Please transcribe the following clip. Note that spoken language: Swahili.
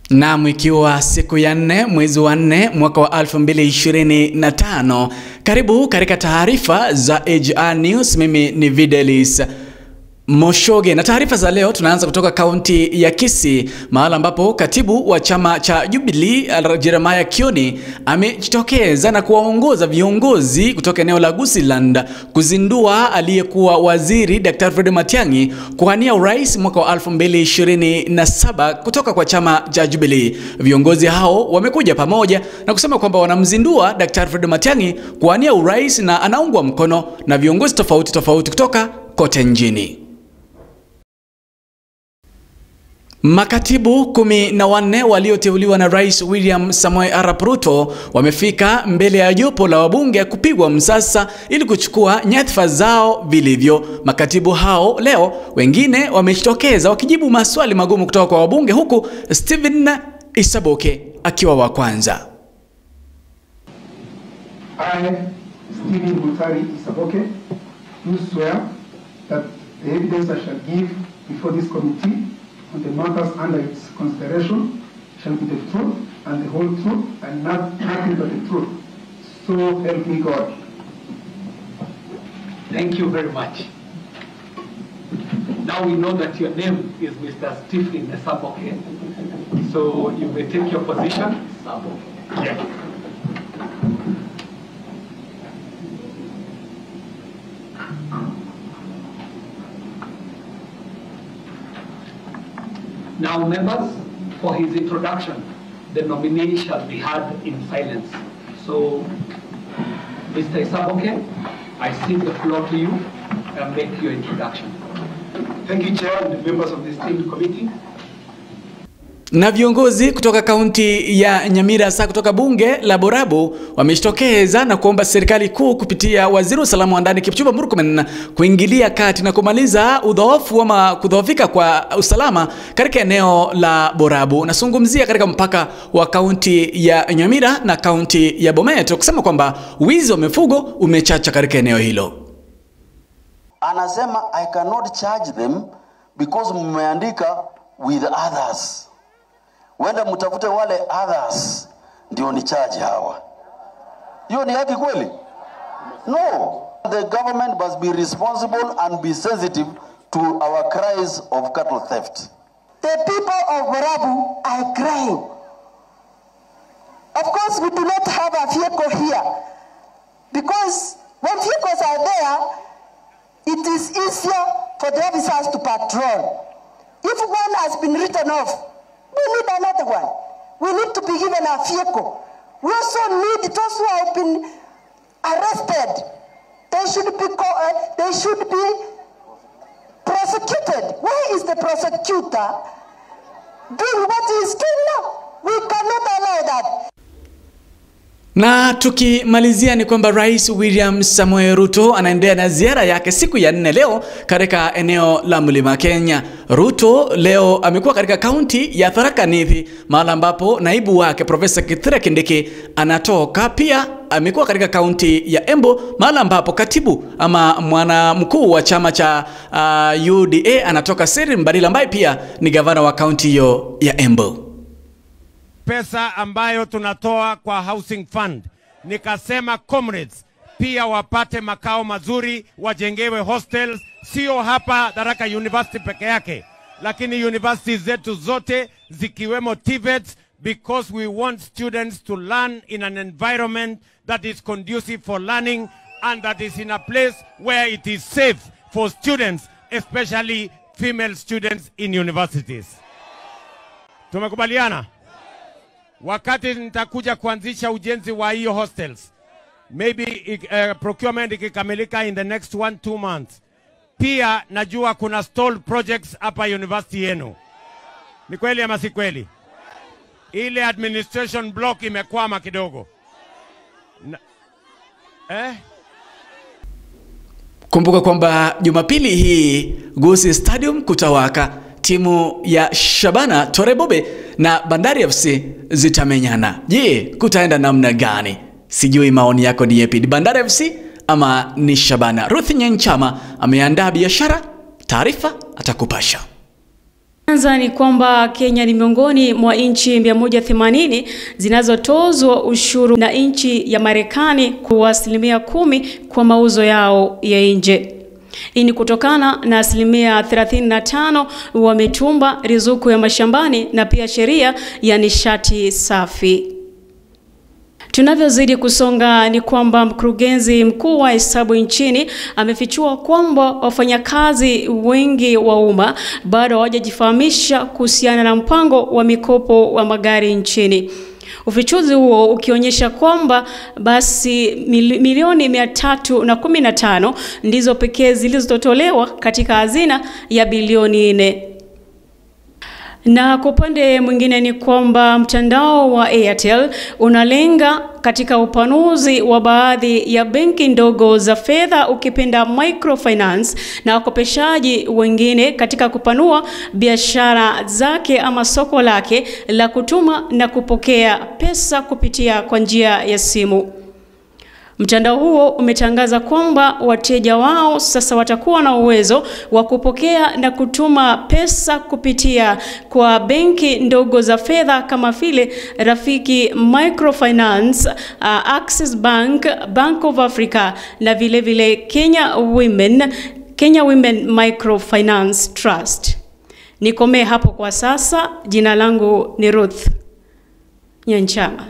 Na ikiwa siku ya 4 mwezi wa 4 mwaka wa 2025, karibu katika taarifa za AGR News. Mimi ni Videlis Moshoge, na taarifa za leo tunaanza kutoka kaunti ya Kisii, mahali ambapo katibu wa chama cha Jubilee Jeremiah Kioni amejitokeza na kuwaongoza viongozi kutoka eneo la Gusii-Land kuzindua aliyekuwa waziri Dr. Fred Matiang'i kuwania urais mwaka wa 2027 kutoka kwa chama cha Jubilee. Viongozi hao wamekuja pamoja na kusema kwamba wanamzindua Dr. Fred Matiang'i kuwania urais na anaungwa mkono na viongozi tofauti kutoka kote nchini. Makatibu 14 walioteuliwa na Rais William Samoei Arap Ruto wamefika mbele ya jopo la wabunge kupigwa msasa ili kuchukua nyadhifa zao vilivyo. Makatibu hao leo wengine wamejitokeza wakijibu maswali magumu kutoka kwa wabunge, huku Stephen Isaboke akiwa wa kwanza. I, Stephen Mutari Isaboke, do swear that the evidence I shall give before this committee on the matters under its consideration shall be the truth and the whole truth and nothing but the truth. So help me God. Thank you very much. Now we know that your name is Mr. Stephen Isaboke. So you may take your position. Yeah. Now, members, for his introduction, the nominee shall be heard in silence. So, Mr. Isaboke, I cede the floor to you and make your introduction. Thank you, Chair, and the members of the esteemed committee. Na viongozi kutoka kaunti ya Nyamira hasa kutoka bunge la Borabu wamejitokeza na kuomba serikali kuu kupitia waziri wa usalama wa ndani Kipchumba Murkomen kuingilia kati na kumaliza udhoofu ama kudhoofika kwa usalama katika eneo la Borabu. Nasungumzia katika mpaka wa kaunti ya Nyamira na kaunti ya Bomet, kusema kwamba wizi wa mifugo umechacha katika eneo hilo. Anasema I cannot charge them because mmeandika with others. Wenda mtafute wale others ndio ni charge hawa. Hiyo ni haki kweli? No. The government must be responsible and be sensitive to our cries of cattle theft. The people of Borabu are crying. Of course, we do not have a vehicle here because when vehicles are there, it is easier for the officers to patrol. If one has been written off, we need another one. We need to be given a vehicle. We also need those who have been arrested. They should be prosecuted. Where is the prosecutor doing what he is doing now? We cannot allow that. Na tukimalizia ni kwamba Rais William Samoei Ruto anaendelea na ziara yake siku ya 4 leo katika eneo la Mlima Kenya. Ruto leo amekuwa katika kaunti ya Tharaka Nithi, mahali ambapo naibu wake Profesa Kithure Kindiki anatoka. Pia amekuwa katika kaunti ya Embu, mahali ambapo katibu ama mwana mkuu wa chama cha UDA anatoka Cyril Mbarila, ambaye pia ni gavana wa kaunti hiyo ya Embu. Pesa ambayo tunatoa kwa housing fund, nikasema comrades pia wapate makao mazuri, wajengewe hostels, sio hapa Tharaka University peke yake, lakini universities zetu zote zikiwemo TVET, because we want students to learn in an environment that is conducive for learning and that is in a place where it is safe for students, especially female students in universities. Tumekubaliana? Wakati nitakuja kuanzisha ujenzi wa hiyo hostels, maybe procurement ikikamilika in the next 1-2 months. Pia najua kuna stalled projects hapa university yenu. Ni kweli ama si kweli? Ile administration block imekwama kidogo. Kumbuka kwamba Jumapili hii Gusii Stadium kutawaka. Timu ya Shabana Torebobe na Bandari FC zitamenyana. Je, kutaenda namna gani? Sijui maoni yako ni yapi, Bandari FC ama ni Shabana? Ruth Nyanchama ameandaa biashara, taarifa atakupasha. Kwanza ni kwamba Kenya ni miongoni mwa nchi 180 zinazotozwa ushuru na nchi ya Marekani kwa 10% kwa mauzo yao ya nje. Hii ni kutokana na 35% wa mitumba, ruzuku ya mashambani na pia sheria ya nishati safi. Tunavyozidi kusonga ni kwamba mkurugenzi mkuu wa hesabu nchini amefichua kwamba wafanyakazi wengi wa umma bado hawajajifahamisha kuhusiana na mpango wa mikopo wa magari nchini. Ufichuzi huo ukionyesha kwamba basi milioni 315 ndizo pekee zilizotolewa katika hazina ya bilioni 4. Na kwa upande mwingine ni kwamba mtandao wa Airtel unalenga katika upanuzi wa baadhi ya benki ndogo za fedha, ukipenda microfinance, na wakopeshaji wengine katika kupanua biashara zake ama soko lake la kutuma na kupokea pesa kupitia kwa njia ya simu. Mtandao huo umetangaza kwamba wateja wao sasa watakuwa na uwezo wa kupokea na kutuma pesa kupitia kwa benki ndogo za fedha kama vile Rafiki Microfinance, Access Bank, Bank of Africa na vile vile Kenya Women Microfinance Trust. Nikomee hapo kwa sasa. Jina langu ni Ruth Nyanchanga.